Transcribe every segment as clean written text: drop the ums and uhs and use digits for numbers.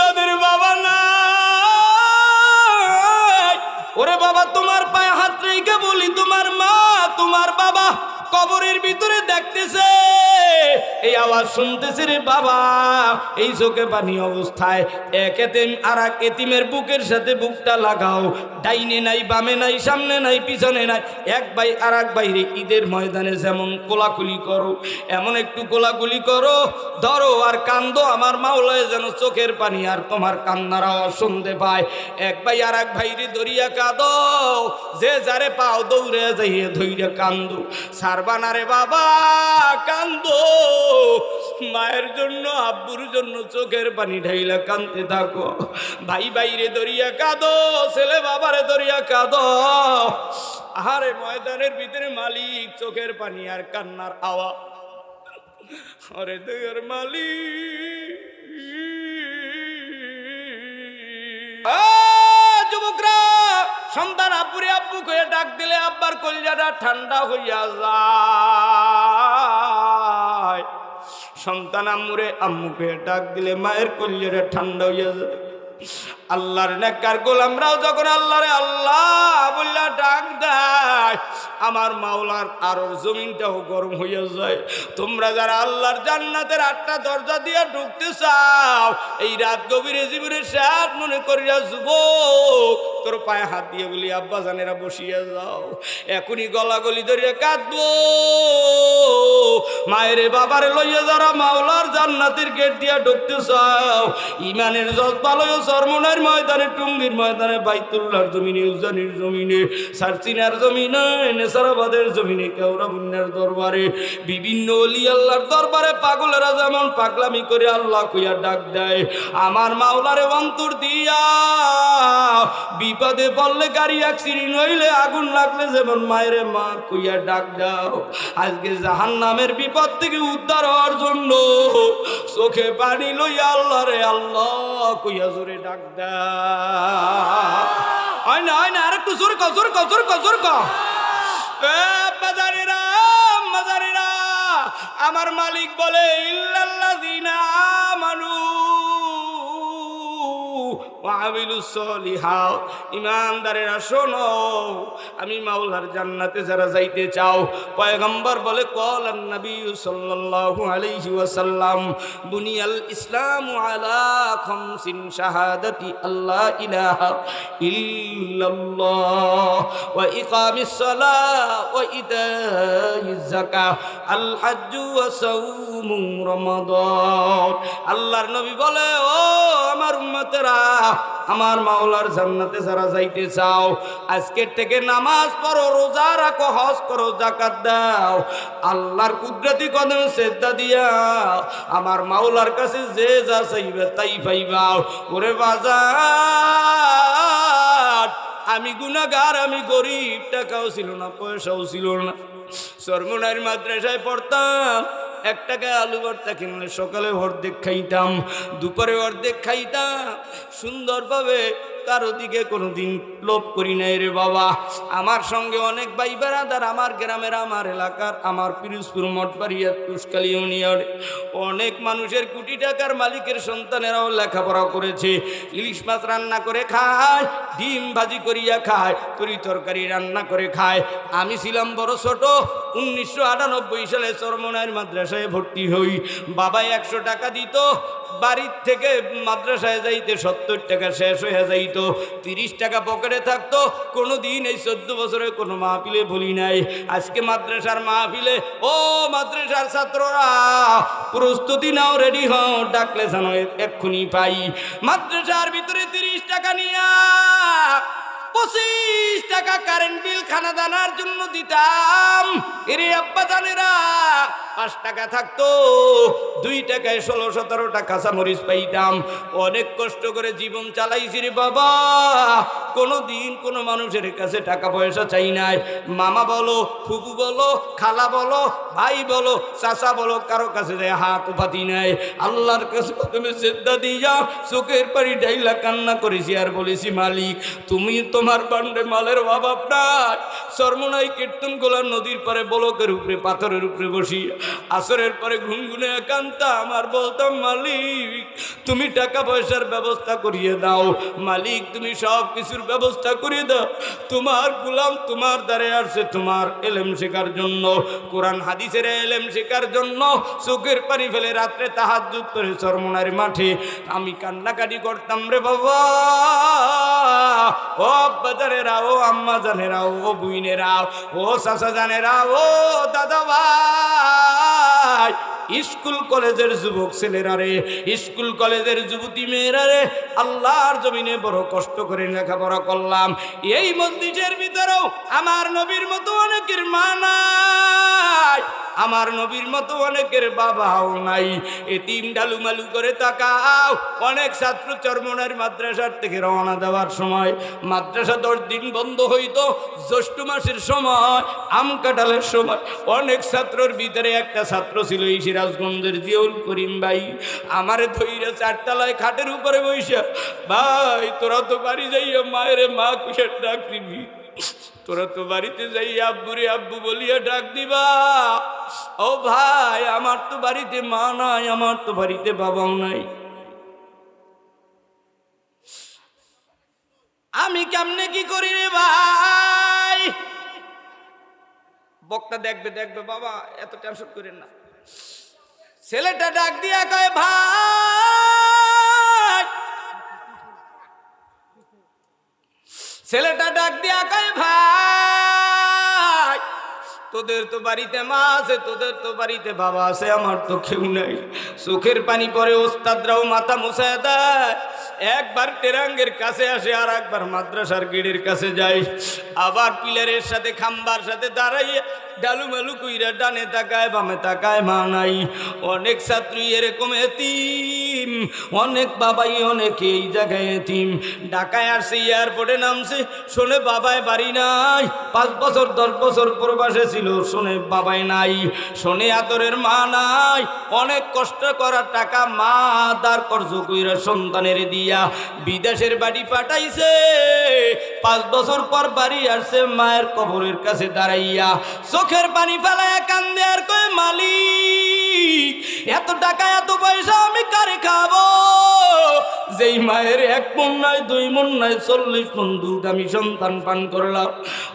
যাদের বাবা নাই, ওরে বাবা তোমার পায়ে হাত রেখে বলি, তোমার মা তোমার বাবা কবরের ভিতরে দেখতেছে, এই আওয়াজ শুনতেছে রে বাবা, এই চোখে পানি অবস্থায় এক এতিম আর এক এতিমের বুকের সাথে বুকটা লাগাও, ডাইনে নাই বামে নাই সামনে নাই পিছনে নাই, এক ভাই আর এক ভাইরে ঈদের ময়দানে যেমন কোলাকুলি করো এমন একটু কোলাকুলি করো, ধরো আর কান্দো, আমার মাওলায় যেন চোখের পানি আর তোমার কান্নার আওয়াজ শুনতে পায়। এক ভাই আর এক ভাইরে ধরিয়া কাঁদো, যে যারে পাও দৌড়ে যাইয়ে ধইরা কান্দো, সারবানা রে বাবা কান্দো, মায়ের জন্য আব্বুর জন্য চোখের পানি ঢাইলা কাঁদতে থাকো, ভাই ভাইরে ধরিয়া কাঁদো, ছেলে বাবারে ধরিয়া কাঁদো। আহারে ময়দানের ভিতরে মালিক চোখের পানি আর কান্নার আওয়াজ, আরে দেয়ের মালিক। যুবকরা সন্তান আব্বুরে আব্বু কয়ে ডাক দিলে আব্বার কলিজাটা ঠান্ডা হইয়া যায়, সন্তান আম্মুরে আম্মু কয়ে ডাক দিলে মায়ের কলিজাটা ঠান্ডা হইয়া যায়। আল্লাহর নেককার গোলামরাও যখন আল্লাহরে আল্লাহ বললা ডাক দেয়, আমার মাওলার আরর জমিনটাও গরম হইয়া যায়। তোমরা যারা আল্লাহর জান্নাতের 8টা দরজা দিয়ে ঢুকতে চাও, এই রাত গভীরে জীবনের শেষ মনে করিয়া যুবক তোর পায়ে হাত দিয়ে বলি আব্বা জানেরা বসিয়া যাও, এখনই গলাগলি ধরিয়া কাঁদবো। মায়েরে বাবারে লইয়া যারা মাওলার জান্নাতের গেট দিয়া ঢুকতে চাও, ইমানের জজ্বা লইয়া চরমনের ময়দানে, টুঙ্গির ময়দানে, বাইতুল্লাহর জমিনে, উজানির জমিনে, সারচিনার জমিনে, নেসারাবাদের জমিনে, কেওড়াবুন্নার দরবারে, বিভিন্ন ওলি আল্লাহর দরবারে পাগলেরা যেমন পাগলামি করে আল্লাহ কইয়া ডাক দেয়, আমার মাওলারে অন্তর দিয়া বিপদে পড়লে, গাড়ি অ্যাক্সিডেন্ট হইলে, আগুন লাগলে যেমন মায়েরে মা কইয়া ডাক দাও, আজকে জাহান্নামের বিপদ থেকে উদ্ধার হওয়ার জন্য চোখে পানি লইয়া আল্লাহরে আল্লাহ কইয়া জোরে ডাক দাও। হয় না হয় না, আর একটু জোর কর, জোর কর, জোর কর, জোর কর। মাজারিরা মাজারিরা, আমার মালিক বলে ইল্লাল্লাযিনা আমানু ওয়া আমিলুস সলিহাত, ঈমানদারেরা শোনো, আমি মাওলার জান্নাতে যারা যাইতে চাও, পয়গম্বর বলে ক্বালান নবী সাল্লাল্লাহু আলাইহি ওয়াসাল্লাম বুনিয়াল ইসলামু আলা খামসিন শাহাদাতি আল্লা ইলাহা ইল্লাল্লাহ ওয়া ইকামিস সালাহ ওয়া ইতাইজ যাকাহ আল হজ্জ ওয়া সাওমু রমাদান। আল্লাহর নবী বলে ও আমার উম্মতেরা, আমার মাওলার জান্নাতে যারা যাইতে চাও, আজকের থেকে নামাজ পড়ো, রোজা রাখো, হজ করো, যাকাত দাও, আল্লাহর কুদরতি কদমে সেজদা দিয়া আমার মাওলার কাছে যে যা চাইবে তাই পাইবা। ওরে বাজার, আমি গুনাহগার, আমি গরিব, টাকাও ছিল না, পয়সাও ছিল না, চরমনাইর মাদ্রাসায় পড়তাম, 1 টাকায় আলু ভর্তা কিনলে সকালে অর্ধেক খাইতাম, দুপুরে অর্ধেক খাইতাম, সুন্দরভাবে কারো দিকে কোনোদিন লোভ করি নাই রে বাবা। আমার সঙ্গে অনেক ভাই বেড়াদার, আমার গ্রামের, আমার এলাকার, আমার পিরোজপুর মঠবাড়িয়া তুষকালী ইউনিয়নে অনেক মানুষের কোটি টাকার মালিকের সন্তানেরাও লেখাপড়া করেছে, ইলিশ মাছ রান্না করে খায়, ডিম ভাজি করিয়া খায়, তরি তরকারি রান্না করে খায়। আমি ছিলাম বড় ছোট, 1998 সালে চরমনাইয়ের মাদ্রাসায় ভর্তি হই। বাবা 100 টাকা দিত, বাড়ির থেকে মাদ্রাসায় যাইতে 70 টাকা শেষ হয়ে যাইত, 30 টাকা পকেটে থাকতো। কোনো দিন এই 14 বছরে কোনো মাহফিলে ভুলি নাই। আজকে মাদ্রাসার মাহফিলে, ও মাদ্রাসার ছাত্ররা প্রস্তুতি নাও, রেডি হও, ডাকলে জানো এক্ষুনি পাই। মাদ্রাসার ভিতরে 30 টাকা নিয়া 25 টাকা কারেন্ট বিল খানা দানার জন্য দিতাম। এরে আব্বা জানেরা 5 টাকা থাকতো, 2 টাকায় 16-17 টাকা কাঁচামরিচ পাইতাম। অনেক কষ্ট করে জীবন চালাইছি রে বাবা, কোনো দিন কোনো মানুষের কাছে টাকা পয়সা চাই নাই। মামা বলো, ফুপু বলো, খালা বলো, ভাই বলো, চাচা বলো, কারো কাছে যায় হাত পাতি নাই। আল্লাহর কাছে তুমি সিদ্ধা দিয়া চোখের পানি ঢাইলা কান্না করেছি আর বলেছি, মালিক তুমি তোমার বান্ডে মালের অভাব নাই। চরমনাই কীর্তন গোলার নদীর পারে বলকের উপরে পাথরের উপরে বসিয়া আসরের পরে গুনগুনে কানতাম আর বলতাম, মালিক তুমি টাকা পয়সার ব্যবস্থা করিয়ে দাও, মালিক তুমি সব কিছুর ব্যবস্থা করিয়ে দাও। তোমার গোলাম তোমার দ্বারে আসছে তোমার এলেম শেখার জন্য, কোরআন হাদিসের এলেম শেখার জন্য। চোখের পানি ফেলে রাত্রে তাহাজ্জুদ করে চরমনার মাঠে আমি কান্নাকাটি করতাম রে বাবা। ও আব্বা জানেরা, ও আম্মা জানেরা, ও বুইনেরা, ও চাচা জানেরা, ও দাদা ভাই, স্কুল কলেজের যুবক ছেলেরা রে, স্কুল কলেজের যুবতী মেয়েরা রে, আল্লাহর জমিনে বড় কষ্ট করে লেখাপড়া করলাম। এই মসজিদের ভিতরেও আমার নবীর মতো অনেকের মা নাই, আমার নবীর মতো অনেকের বাবাও নাই। এতিম ডালুমালু করে তাকাও। অনেক ছাত্র চরমনার মাদ্রাসার থেকে রওনা দেওয়ার সময়, মাদ্রাসা 10 দিন বন্ধ হইতো, জ্যৈষ্ঠ মাসের সময়, আম কাঁঠালের সময়। অনেক ছাত্রর ভিতরে একটা ছাত্র ছিল এই সিরাজগঞ্জের জিয়াউল করিম ভাই। আমারে ধইরা 4 তলায় খাটের উপরে বইসা, ভাই তোরা তো বাড়ি যাইয়া মায়েরে মা কুশের ডাক দিবি, তোরা তো বাড়িতে যাই আব্বুরে আব্বু বলিয়া ডাক দিবা। ও ভাই আমার তো বাড়িতে মা নাই, আমার তো বাড়িতে বাবাও নাই, আমি কেমনে কি করি রে ভাই? বক্তা দেখবে দেখবে, বাবা এত টেনশন করেন না। ছেলেটা ডাক দিয়া কয়, ভাই, ছেলেটা ডাক দিয়া কয়, ভাই তোদের তো বাড়িতে মা আছে, তোদের তো বাড়িতে বাবা আছে, আমার তো কেউ নাই। চোখের পানি পরে ওস্তাদরাও মাথা মুছায় দেয়। একবার টেরাঙ্গের কাছে আসে, আর একবার মাদ্রাসার গেটের কাছে যায়, আবার পিলারের সাথে খাম্বার সাথে দাঁড়াইয়ে ডালুমালু কইরা ডানে তাকায় বামে তাকায়, মা নাই। অনেক ছাত্রী এরকম এতিম, অনেক বাবাই অনেকে এই জায়গায় এতিম। ঢাকায় আসছে, এয়ারপোর্টে নামছে, শোনে বাবায় বাড়ি নাই। 5 বছর 10 বছর প্রবাসে ছিল, শোনে বাবাই নাই, শোনে আদরের মা নাই। অনেক কষ্ট করার টাকা মা দাঁড় কর্জ কইরা সন্তানের দিয়া বিদেশের বাড়ি পাঠাইছে। 5 বছর পর বাড়ি আসছে, মায়ের কবরের কাছে দাঁড়াইয়া চোখের পানি ফেলায় কান্দে আর কয়, মালিক এত টাকা এত পয়সা আমি কারে খাবো? যেই মায়ের 1 মন নাই 2 মন নাই 40 মন দুধ আমি সন্তান পান করলাম,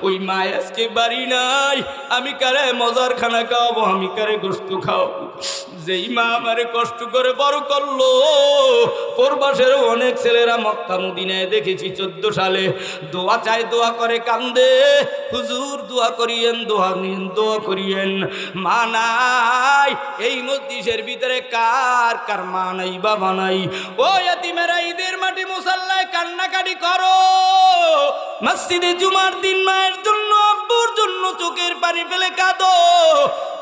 ওই মা আজকে বাড়ি নাই, আমি কারে মজার খানা খাওয়াবো, আমি কারে গোস্ত খাওয়াবো? যেই মা আমারে কষ্ট করে বড় করলো। প্রবাসের অনেক ছেলেরা মক্কা মদিনায় দেখেছি 14 সালে দোয়া চায়, দোয়া করে কান্দে, হুজুর দোয়া করিয়েন, দোয়া নিন, দোয়া করিয়েন। মা নাই এই মসজিদের ভিতরে কার কার মা নাই বাবা নাই? ও এতিমেরা ঈদের মাটি মুসাল্লায় কান্নাকাটি করো, মসজিদে জুমার দিন মায়ের জন্য আব্বুর জন্য চোখের পানি ফেলে কাঁদো।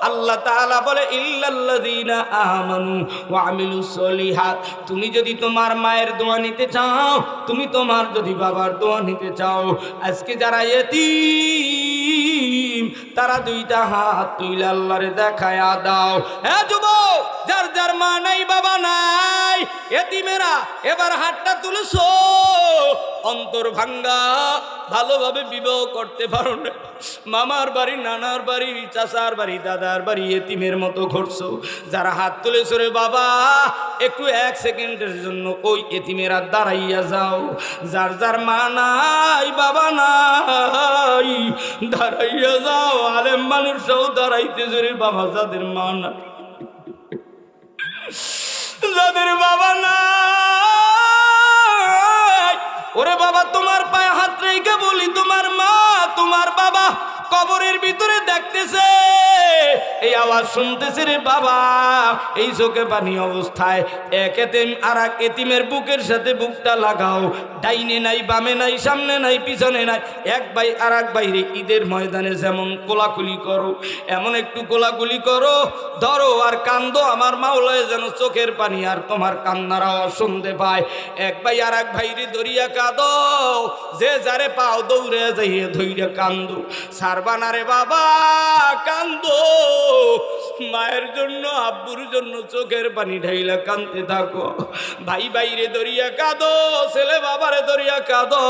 আল্লাহ তাআলা বলে, ইল্লাল্লাযীনা আমানু ওয়া আমিলুস সলিহাত। তুমি যদি তোমার মায়ের দোয়া নিতে চাও, তুমি তোমার যদি বাবার দোয়া নিতে চাও, আজকে যারা এতিম তারা 2টা হাত তুলে আল্লাহরে দেখায়া দাও। হ্যাঁ যুবক, যার যার মা নাই বাবা নাই, এতিমেরা এবার হাতটা তুলেছো, অন্তর ভাঙ্গা, ভালোভাবে বিবাহ করতে পারো না, মামার বাড়ি নানার বাড়ি চাচার বাড়ি দাদার বাড়ি এতিমের মতো ঘটছো। যারা হাত তুলেছো রে বাবা, একটু 1 সেকেন্ডের জন্য ওই এতিমেরা দাঁড়াইয়া যাও। যার যার মা নাই বাবা নাই, দাঁড়াইয়া যাও। আলেম মানুষরাও দাঁড়াইতেছে রে বাবা, যাদের মা নাই, যাদের বাবা নাই, ওরে বাবা তোমার পায়ে হাত রেখে বলি, তোমার মা তোমার বাবা কবরের ভিতরে দেখতেছে, এই আওয়াজ শুনতেছে রে বাবা, এই চোখে পানি অবস্থায় এক এতিম আর এক এতিমের বুকের সাথে বুকটা লাগাও। ডাইনে নাই বামে নাই সামনে নাই পিছনে নাই, এক ভাই আর এক বাইরে ঈদের ময়দানে যেমন কোলাকুলি করো, এমন একটু কোলাকুলি করো, ধরো আর কান্দো। আমার মাওলায় যেন চোখের পানি আর তোমার কান্নার আওয়াজ শুনতে পায়। এক ভাই আর এক ভাইরে ধরিয়া কাঁদো, যে যারে পাও দৌড়ে যাইয়ে ধইরা কান্দো, সারবানা রে বাবা কান্দো। মায়ের জন্য আব্বুর জন্য চোখের পানি ঢাইলা কান্দতে থাকো। ভাই বাইরে দরিয়া কাঁদো, ছেলে বাবারে দরিয়া কাঁদো।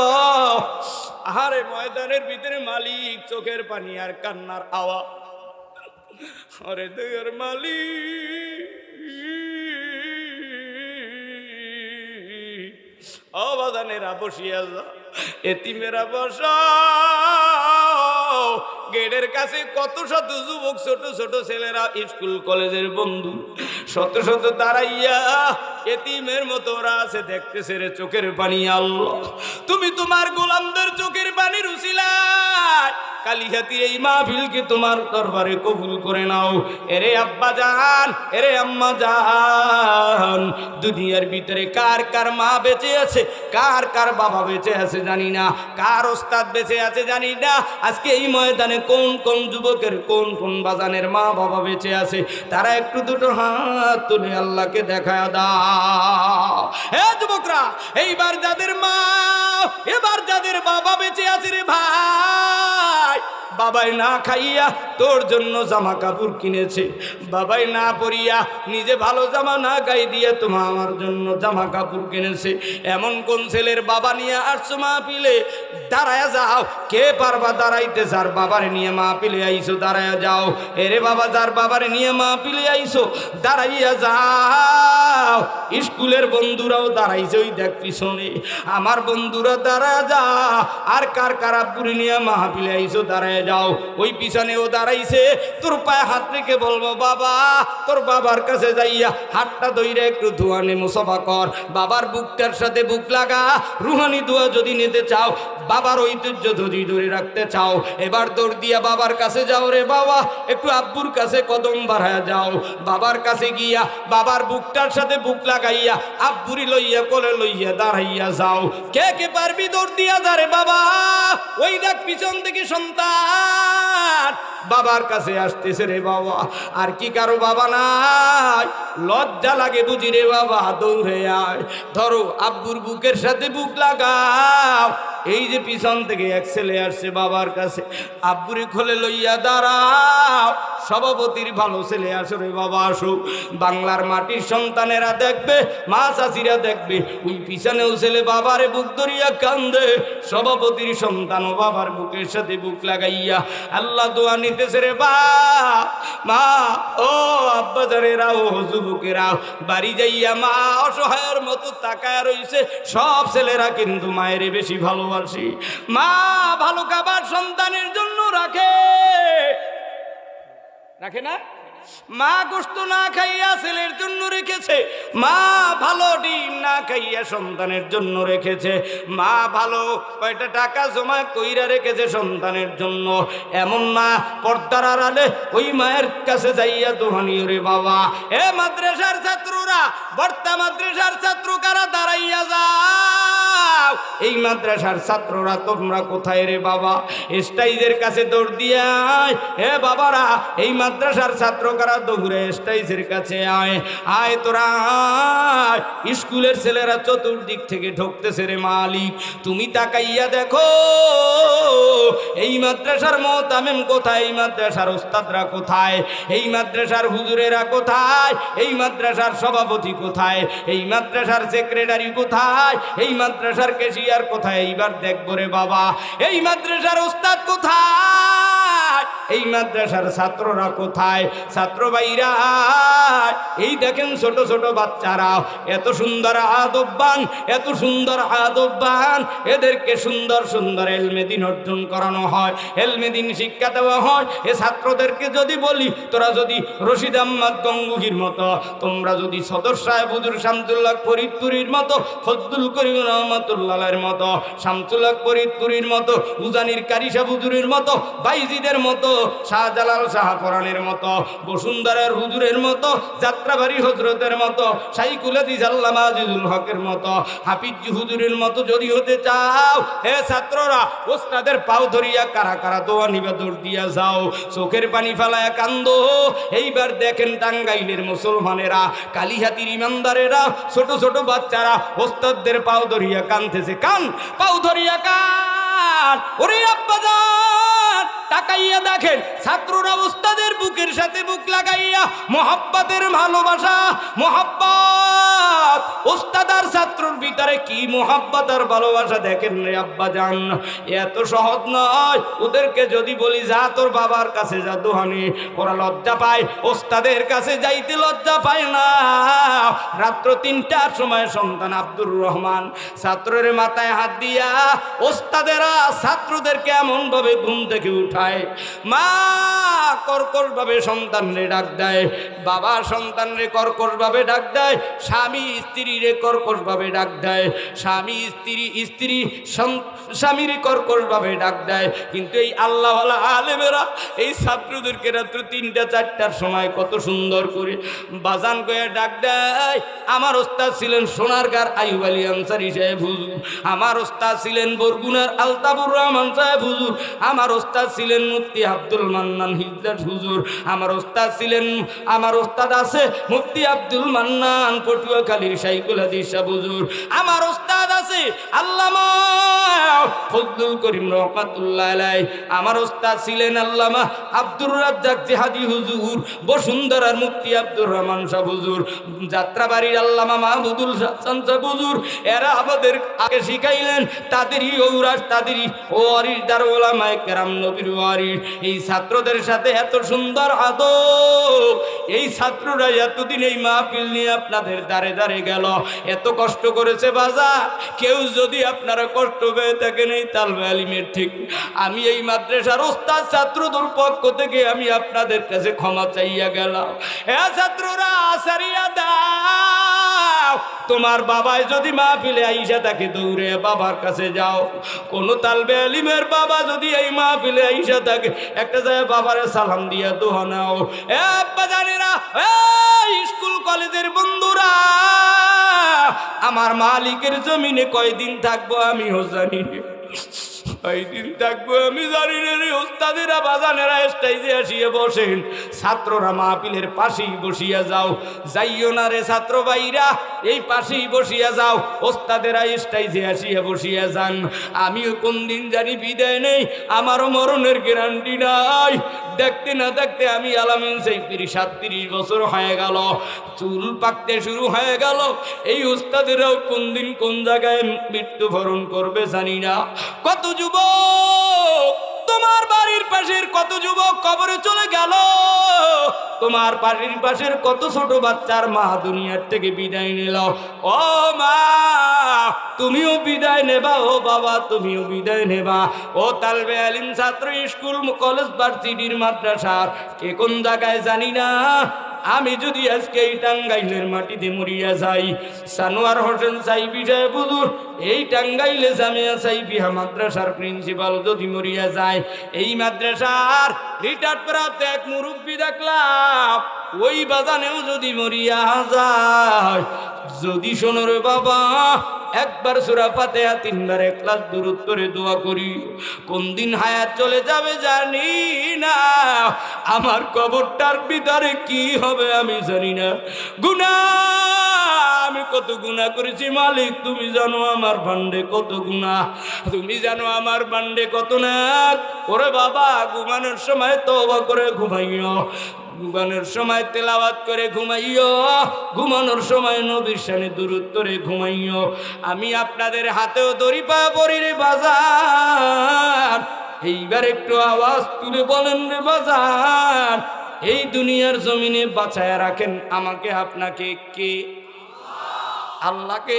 আহারে ময়দানের ভিতরে মালিক চোখের পানি আর কান্নার আওয়াজ। আরে দয়ার মালিক, অবাদানেরা বসিয়া যা, এতিমেরা বসা। গেটের কাছে কত শত যুবক, ছোট ছোট ছেলেরা, স্কুল কলেজের বন্ধু শত শত দাঁড়াইয়া এতিমের মতো ওরা আছে, দেখতেছে রে, চোখের পানি। আল্লাহ, তুমি তোমার গোলামদের চোখের পানির উসিলায় কালিহাতির এই মাহফিলকে তোমার দরবারে কবুল করে নাও। এরে আব্বা জান, এরে আম্মা জান, দুনিয়ার ভিতরে কার কার মা বেঁচে আছে, কার কার বাবা বেঁচে আছে জানি না, কার ওস্তাদ বেঁচে আছে জানি না। আজকে এই ময়দানে কোন কোন যুবকের, কোন কোন বাজানের মা বাবা বেঁচে আছে, তারা একটু দুটো হাত তুলে আল্লাহকে দেখায় দাও। হে যুবকরা, এইবার যাদের মা, এবার যাদের বাবা বেঁচে আছে রে ভাই, বাবাই না খাইয়া তোর জন্য জামা কাপড় কিনেছে, বাবাই না পরিয়া নিজে ভালো জামা না গাই দিয়ে তোমার আমার জন্য জামা কাপড় কিনেছে। এমন কোন ছেলের বাবা নিয়ে আসছো মাহফিলে, দাঁড়ায়া যাও। কে পারবা দাঁড়াইতে? যার বাবারে নিয়ে মাহফিলে আইছো দাঁড়ায়া যাও। এরে বাবা, যার বাবারে নিয়ে মাহফিলে আইছো দাঁড়াইয়া যাও। স্কুলের বন্ধুরাও দাঁড়াইছে, ওই দেখ পিছনে আমার বন্ধুরা দাঁড়ায়া যা। আর কার কার আব্বুরে নিয়ে মাহফিলে আইছো দাঁড়ায় যাও। ওই পিছনেও দাঁড়াইছে, তোর পায়ে হাত রেখে বলবো বাবা, তোর বাবার কাছে যাইয়া হাতটা ধইরে একটু ধোয়ানে মুসাফা কর, বাবার বুকটার সাথে বুক লাগা। রুহানি দোয়া যদি নিতে চাও, বাবার ঐতিহ্য যদি ধরে রাখতে চাও, এবার দৌড় দিয়া বাবার কাছে যাও রে বাবা। একটু আব্বুর কাছে কদম বাড়ায় যাও, বাবার কাছে গিয়া বাবার বুকটার সাথে বুক লাগাইয়া আব্বুরি লইয়া কোলে লইয়া দাঁড়াইয়া যাও। কে কে পারবি? দৌড় দিয়া যা রে বাবা। ওই দেখ পিছন থেকে সন্তান বাবার কাছে আসতেছে রে বাবা। আর কি কারো বাবা নাই? লজ্জা লাগে বুঝি রে বাবা, দৌড়ে আয়, ধরো আব্বুর বুকের সাথে বুক লাগাও। এই যে পিছন থেকে এক ছেলে আসছে বাবার কাছে, আব্বুরে খোলে লইয়া দাঁড়াও। সভাপতির ভালো ছেলে, আসো রে বাবা আসো। বাংলার মাটির সন্তানেরা দেখবে, মা চাচিরা দেখবে, ওই পিছনেও ছেলে বাবারে বুক ধরিয়া কান্দে। সভাপতির সন্তান ও বাবার বুকের সাথে বুক লাগাইয়া আল্লাহ দোয়া নিতেছে রে মা। ও আব্বা জানেরা, ও যুবকেরা, বাড়ি যাইয়া মা অসহায়ের মতো তাকায় রইছে। সব ছেলেরা কিন্তু মায়ের বেশি ভালোবাসি। মা ভালো খাবার সন্তানের জন্য রাখে, রাখে না? মা গোশত না খাইয়া ছেলের জন্য রেখেছে, মা ভালো ডিম না খাইয়া সন্তানের জন্য রেখেছে, মা ভালো কয়টা টাকা জমা কইরা রেখেছে সন্তানের জন্য। এমন মা পর্দার আড়ালে ওই মায়ের কাছে যাইয়া দোহানি রে বাবা। এ মাদ্রাসার ছাত্ররা, বর্তা মাদ্রাসার ছাত্র কারা দাঁড়াইয়া যাও। এই মাদ্রাসার ছাত্ররা তোমরা কোথায় রে বাবা? স্টাইজের কাছে দৌড় দিয়া আয়। হে বাবারা, এই মাদ্রাসার ছাত্র কারা দৌড়ে স্টাইজের কাছে আয়। আয় তোরা আয়। স্কুলের ছেলেরা চতুর্দিক থেকে ঢুকতেছে রে মালিক, তুমি তাকাইয়া দেখো এই মাদ্রাসার মোতামেম কোথায়, এই মাদ্রাসার ওস্তাদরা কোথায়, এই মাদ্রাসার হুজুরেরা কোথায়, এই মাদ্রাসার সভাপতি কোথায়, এই মাদ্রাসার সেক্রেটারি কোথায়, এই মাদ্রাসার ক্যাশিয়ার কোথায়? এইবার দেখবো রে বাবা, এই মাদ্রাসার ওস্তাদ কোথায়, এই মাদ্রাসার ছাত্ররা কোথায়? ছাত্র ভাইরা, এই দেখেন ছোট ছোট বাচ্চারা এত সুন্দর আদববান, এত সুন্দর আদববান। এদেরকে সুন্দর সুন্দর এলমেদিন অর্জন করানো হয়, এলমেদিন শিক্ষা দেওয়া হয়। এ ছাত্রদেরকে যদি বলি, তোরা যদি রশিদ আহমদ গঙ্গুহির মতো, তোমরা যদি সদর সাহেব হুজুর শামসুল্লাহ ফরিদপুরীর মতো, ফজলুল করিম রহমতুল্লাহের মতো, শামসুল্লাহ ফরিদপুরীর মতো, উজানির কারি সাহেব হুজুরের মতো, বাইজিদের মতো, শাহজালাল শাহপরানের মতো, বসুন্ধরার হুজুরের মতো, যাত্রাবাড়ি হজরতের মতো, শাইখুল হাদিস আল্লামা আজিজুল হকের মতো, হাফিজ হুজুরের মতো যদি হতে চাও, হে ছাত্ররা, ওস্তাদের পাও ধরিয়া কারা কারা দোয়া নিবে দৌড় দিয়া যাও। চোখের পানি ফেলায়া কান্দো। এইবার দেখেন টাঙ্গাইলের মুসলমানেরা, কালিহাতির ইমানদারেরা, ছোট ছোট বাচ্চারা ওস্তাদদের পাও ধরিয়া কানতেছে। কান, পাও ধরিয়া কান। ওরে আব্বাজান, তাকাইয়া দেখেন ছাত্ররা ওস্তাদের বুকের সাথে বুক লাগাইয়া মহাব্বতের ভালোবাসা, মহাব্বত ওস্তাদ আর ছাত্রর ভিতরে কি মোহাব্বত আর ভালোবাসা দেখেন রে আব্বা জান। এত সহজ নয়। ওদেরকে যদি বলি যা তোর বাবার কাছে যা দোহানি, ওরা লজ্জা পায়, ওস্তাদের কাছে যাইতে লজ্জা পায় না। রাত্র 3টার সময় সন্তান আব্দুর রহমান ছাত্রের মাথায় হাত দিয়া ওস্তাদেরা ছাত্রদেরকে এমন ভাবে ঘুম থেকে উঠায়, মা কর্কশ ভাবে সন্তানরে ডাক দেয়, বাবা সন্তানরে কর্কশ ভাবে ডাক দেয়, স্বামী স্ত্রীরে কর্কশ ভাবে ডাক দেয়, স্বামী স্ত্রী স্বামীর কর্কশ ভাবে ডাক দেয়। কিন্তু এই আল্লাহওয়ালা আলেমেরা এই ছাত্রদেরকে রাত্র 3টা-4টার সময় কত সুন্দর করে বাজান করে ডাক দেয়। আমার ওস্তাদ ছিলেন সোনারগাঁর আইয়ুব আলী আনসারী সাহেব হুজুর, আমার ওস্তাদ ছিলেন বরগুনার আলতাফুর রহমান সাহেব হুজুর, আমার ওস্তাদ ছিলেন মুফতি আব্দুল মান্নান হিজলাত হুজুর, আমার ওস্তাদ ছিলেন, আমার ওস্তাদ আছে মুফতি আব্দুল মান্নান পটুয়াখালীর শাইখুল হাদিস সাহেব হুজুর, আমার ওস্তাদ আছে আল্লামা ফজলুল করিম রহমাতুল্লাহ আলাইহি, আমার ওস্তাদ ছিলেন আল্লামা আব্দুর রাজ্জাক জিহাদি হুজুর, বসুন্ধরার মুফতি আব্দুর রহমান সাহেব হুজুর, যাত্রাবাড়ির আল্লামা মাহমুদুল হাসান সাহেব হুজুর। এরা আমাদের আগে শিখাইলেন তাদেরই ঔরাস, তাদেরই ওয়ারিস দার ওলামায়ে কেরাম নবীর ওয়ারিস। এই ছাত্রদের সাথে এত সুন্দর আদব, এই ছাত্ররা এতদিন এই মাহফিল নিয়ে আপনাদের দ্বারে দ্বারে গেল, এত কষ্ট করেছে বাজার। কেউ যদি আপনারা কষ্ট পেয়ে থাকেন এই তালবে আলিমের থেকে, আমি এই মাদ্রাসার ওস্তাদ ছাত্রদের পক্ষ থেকে আমি আপনাদের কাছে ক্ষমা চাইয়া গেলাম। হ্যাঁ ছাত্ররা সারিয়া দাও, তোমার বাবাই যদি মাহফিলে আইসা থাকে দৌড়ে বাবার কাছে যাও। কোন তালবে আলিমের বাবা যদি এই মাহফিলে আইসা থাকে একটা জায়গায় বাবারে সালাম দিয়া দোয়া নাও। এ আব্বা জানেরা, স্কুল কলেজের বন্ধুরা, আমার মালিকের জমিনে কয়দিন থাকবো আমিও জানি না, কয়দিন থাকবো আমি জানি না। ওস্তাদেরা বাজানেরা স্টেজে আসিয়ে বসেন, ছাত্ররা মাহফিলের পাশেই বসিয়া যাও, যাইও না রে ছাত্র ভাইরা, এই পাশেই বসিয়া যাও, ওস্তাদেরা স্টেজে আসিয়া বসিয়া যান। আমিও কোন দিন জানি বিদায় নেই, আমারও মরণের গ্যারান্টি নাই। দেখতে না দেখতে আমি আলামিন সাইফির 37 বছর হয়ে গেল, চুল পাকতে শুরু হয়ে গেল। এই ওস্তাদেরাও কোন দিন কোন জায়গায় মৃত্যুবরণ করবে জানি না। কত যুবক তোমার বাড়ির পাশের কত যুবক কবরে চলে গেল, তোমার বাড়ির পাশের কত ছোট বাচ্চার মা দুনিয়ার থেকে বিদায় নিল। ও মা তুমিও বিদায় নেবা, ও বাবা তুমিও বিদায় নেবা। ও তালবে আলিম ছাত্র, স্কুল কলেজ ভার্সিটির মাদ্রাসার কে কোন জায়গায় জানি না, আমি যদি আজকে এই টাঙ্গাইলের মাটিতে মরিয়া যাই, সানোয়ার হোসেন সাইফি সাহেব হুজুর এই টাঙ্গাইলে জামিয়া সাইফিয়া মাদ্রাসার প্রিন্সিপাল যদি মরিয়া যায়, এই মাদ্রাসার রিটায়ার্ড প্রাপ্ত এক মুরব্বী দেখলাম ওই বাজানেও যদি মরিয়া যায়, যদি শোনো রে বাবা একবার সূরা ফাতিহা 3 বার ইখলাস দুরূদ করে দোয়া করি, কোন দিন হায়াত চলে যাবে জানি না, আমার কবরটার ভিতরে কি হবে আমি জানি না। গুনাহ আমি কত গুনাহ করেছি মালিক তুমি জানো, আমার বান্ডে কত গুনাহ, তুমি জানো আমার বান্ডে কত না। ওরে বাবা ঘুমানোর সময় তওবা করে ঘুমাইও, ঘুমানোর সময় তেলাওয়াত করে ঘুমাইও, ঘুমানোর সময় নবীর শানে দুরূদ করে ঘুমাইও। আমি আপনাদের হাতেও দড়ি পা পড়ি রে বাজার, এইবার একটু আওয়াজ তুলে বলেন রে বাজার, এই দুনিয়ার জমিনে বাঁচায়া রাখেন আমাকে আপনাকে কে? আল্লাহকে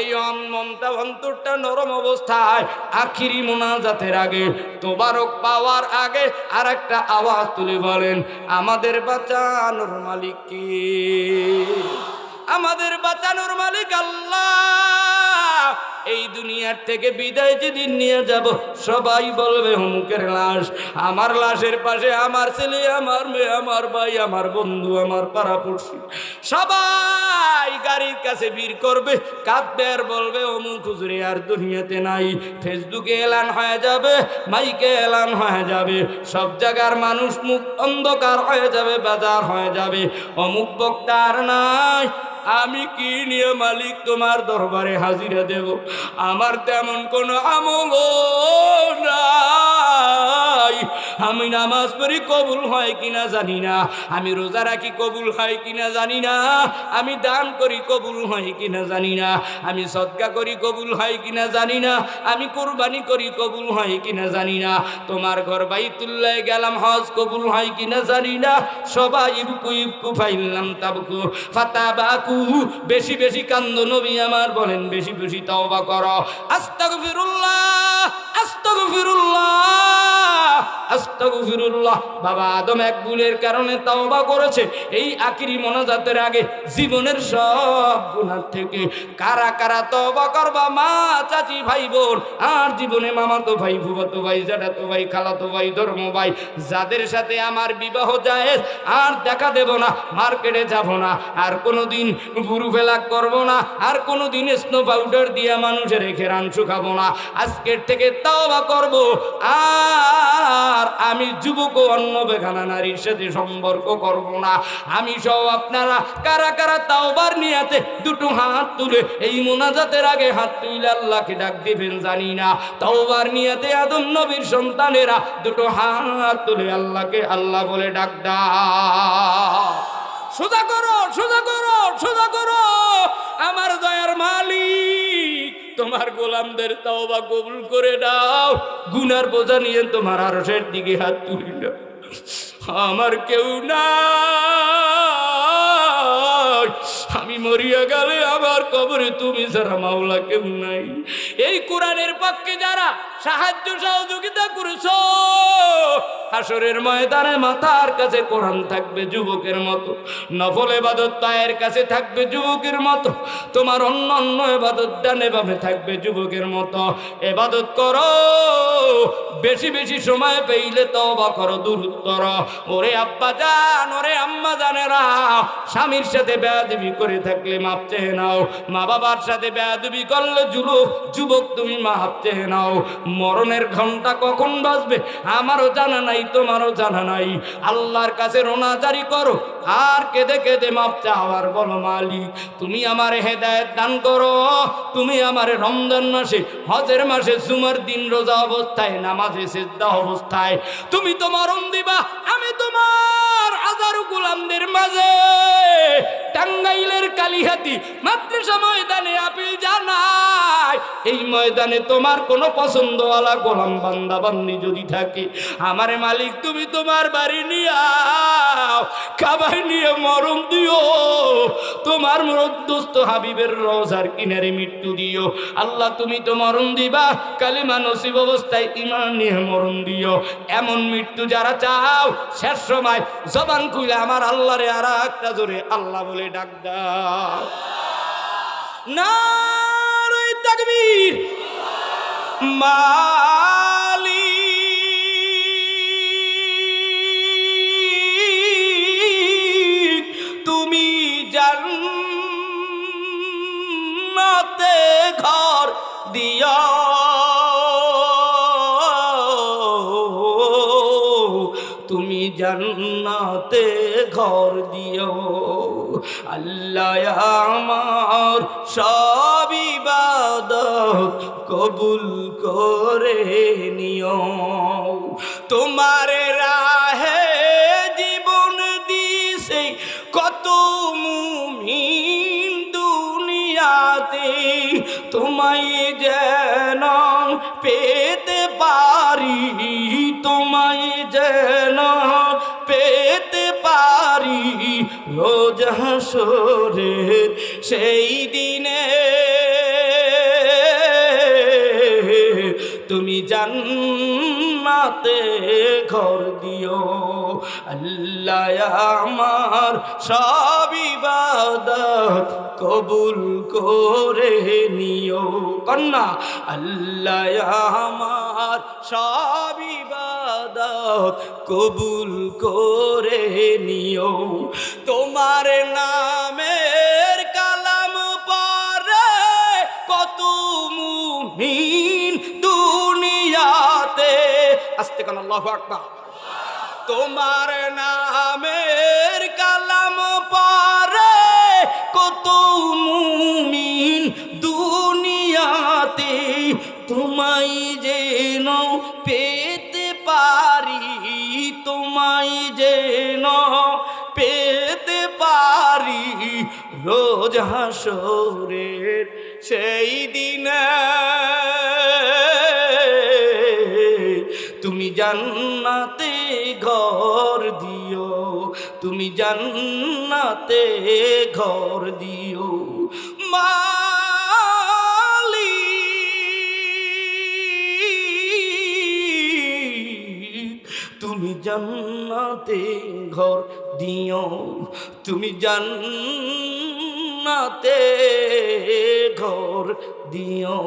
মনটা অন্তরটা নরম অবস্থায় আখিরি মোনাজাতের আগে তোবারক পাওয়ার আগে আর একটা আওয়াজ তুলে বলেন আমাদের বাঁচানোর মালিক কে? আমাদের বাঁচানোর মালিক আল্লাহ। এই দুনিয়ার থেকে বিদায় যেদিন নিয়ে যাব সবাই বলবে অমুকের লাশ, আমার লাশের পাশে আমার ছেলে, আমার মেয়ে, আমার ভাই, আমার বন্ধু, আমার পাড়াপড়শি সবাই গাড়ির কাছে ভিড় করবে, কাঁদবে আর বলবে অমুক হুজুরে আর দুনিয়াতে নাই। ফেসবুকে এলান হয়ে যাবে, মাইকে এলান হয়ে যাবে, সব জায়গার মানুষ মুখ অন্ধকার হয়ে যাবে, বাজার হয়ে যাবে, অমুক বক্তা আর নাই। আমি কি নিয়ে মালিক তোমার দরবারে হাজিরা দেব? আমার তেমন কোনো আমল নাই। আমি নামাজ পড়ি কবুল হয় কিনা জানি না, আমি রোজা রাখি কবুল হয় কিনা জানি না, আমি দান করি কবুল হয় কিনা জানি না, আমি সদকা করি কবুল হয় কিনা জানি না, আমি কুরবানি করি কবুল হয় কিনা জানি না, তোমার ঘর বাইতুল্লাহ গেলাম হজ কবুল হয় কিনা জানি না। সবাই ইবকু ইবকু ফাইলাম তাবকু ফাতাবাকু, বেশি বেশি কান্দো নবী আমার বলেন, বেশি বেশি তওবা করো। আস্তাগফিরুল্লাহ আস্তাগফিরুল্লাহ আস্তাগফিরুল্লাহ। বাবা আদম এক ভুলের কারণে তওবা করেছে, এই আখিরি মোনাজাতের আগে জীবনের সব গুনাহ থেকে। কারা কারা তওবা করবা মা চাচি ভাই বোন, আর জীবনে মামাতো ভাই ফুফাতো ভাই জ্যাঠাতো ভাই খালাতো ভাই ধর্ম ভাই, যাদের সাথে আমার বিবাহ জায়েজ, আর দেখা দেব না, মার্কেটে যাব না, আর কোনোদিন গুরু ফেলা করব না, আর কোনোদিন স্নো পাউডার দিয়ে মানুষের রেখে রান শুকাবো না, আজকের থেকে তওবা করব। আর আমি যুবক ও অন্য বেগানা নারীর সাথে সম্পর্ক করব না। আমি সহ আপনারা কারা কারা তাওবার নিয়াতে দুটো হাত তুলে এই মোনাজাতের আগে হাত তুলে আল্লাহকে ডাক দিবেন জানি না। তাওবার নিয়াতে আদম নবীর সন্তানেরা দুটো হাত তুলে আল্লাহকে আল্লাহ বলে ডাক দাও। সোজা করো সোজা করো সোজা করো। আমার দয়ার মালিক তোমার গোলামদের তওবা কবুল করে দাও। গুনার বোঝা নিয়ে তোমার আরশের দিকে হাত তুলি না। আমার কেউ না, আমি মরিয়া গেলে আমার কবরে তুমি ছাড়া মাওলা কেউ নাই। এই কোরআনের পক্ষে যারা সাহায্য সহযোগিতা করেছো, হাসরের ময়দানে মাথার কাছে কোরআন থাকবে যুবকের মতো, নফল ইবাদত পায়ের কাছে থাকবে যুবকের মতো, তোমার অন্য অন্য ইবাদত ডানে বামে থাকবে যুবকের মতো। ইবাদত করো, বেশি বেশি সময় পেইলে তওবা করো, দুরূদ করো। ওরে আব্বা জান, ওরে আম্মা জানেরা, স্বামীর সাথে বেয়াদবি করে থাকলে মাপ চেয়ে নাও। মা বাবার সাথে বেয়াদবি করলে যুবক তুমি মাপ চেয়ে নাও। মরণের ঘন্টা কখন বাজবে আমারও জানা নাই, তোমারও জানা নাই। আল্লাহর কাছে রোনাজারি করো, আর কেঁদে কেঁদে মাপ চাও, আর বলো মালিক তুমি আমার হেদায়েত দান করো। তুমি আমার রমজান মাসে, হজের মাসে, জুমার দিন রোজা অবস্থায়, নামাজে সিজদা অবস্থায় তুমি তো মরণ দিবা। আমি তোমার হাজারো গোলামদের মাঝে টাঙ্গাইলের কালিহাতি মাদ্রাসা ময়দানে আপিল জানাই। এই ময়দানে তোমার কোনো পছন্দওয়ালা গোলাম বান্দা বান্দি যদি থাকে, আমারে মালিক তুমি তোমার বাড়ি নিয়ে আও, খাবার নিয়ে মরণ দিও। তোমার মরদ্দস্ত হাবিবের রওজার কিনারে মৃত্যু দিও। আল্লাহ তুমি তো মরণ দিবা, কালিমা নসিব অবস্থায় ঈমান নিয়ে মরণ দিও। এমন মৃত্যু যারা চাও, শেষ সময় জবান খুলে আমার আল্লাহরে আর একটা জোরে আল্লাহ বলে ডাক দাও। নারে তাকবীর। মালিক তুমি জান্নাতে ঘর দিও, তুমি জান্নাতে ঘর দিও। আল্লাহ আমার সব ইবাদত কবুল করে নিও। তোমার রাহে জীবন দিছে কত মুমিন দুনিয়াতে, তোমায় যেন পেতে পারি, তোমায় যেন পেতে পারি রোজ হাসরের সেই দিনে। তুমি জান্নাতে ঘর দিও। আল্লাহ আমার সব ইবাদত কবুল করে নিও। কন্যা আল্লাহ আমার সব ইবাদত কবুল করে নিও। তোমার নামের কালাম পড়ে কত মুমিন দুনিয়াতে। আস্তে কান আল্লাহু আকবার। তোমার নামের কালাম পড়ে কত মুমিন দুনিয়াতে, তোমায় যেন পেতে পারি রোজ হাসরের সেই দিনে তুমি জান্নাতে ঘর দিও, তুমি জান্নাতে ঘর দিও মালিক, তুমি জান্নাতে ঘর দিও, তুমি জান্নাতে ঘর দিও।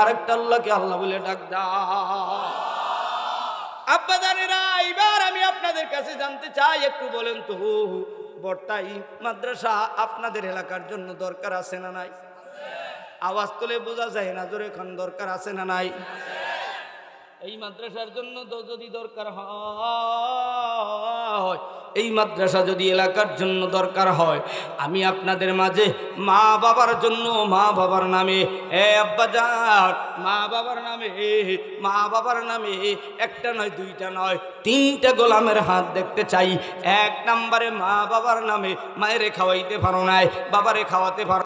আরেকটা আল্লাহকে আল্লাহ বলে ডাক দাও। আব্বা জানেরা, এবার আমি আপনাদের কাছে জানতে চাই, একটু বলেন তো বর্তাই মাদ্রাসা আপনাদের এলাকার জন্য দরকার আছে না নাই? আওয়াজ তুলে বোঝা যায় না, জোরে এখন দরকার আছে না নাই? এই মাদ্রাসার জন্য যদি দরকার হয়, এই মাদ্রাসা যদি এলাকার জন্য দরকার হয়, আমি আপনাদের মাঝে মা বাবার জন্য, মা বাবার নামে, আব্বাজান, মা বাবার নামে, মা বাবার নামে একটা নয়, দুইটা নয়, তিনটা গোলামের হাত দেখতে চাই। এক নম্বরে মা বাবার নামে, মায়েরে খাওয়াইতে পারো নাই, বাবারে খাওয়াতে পারো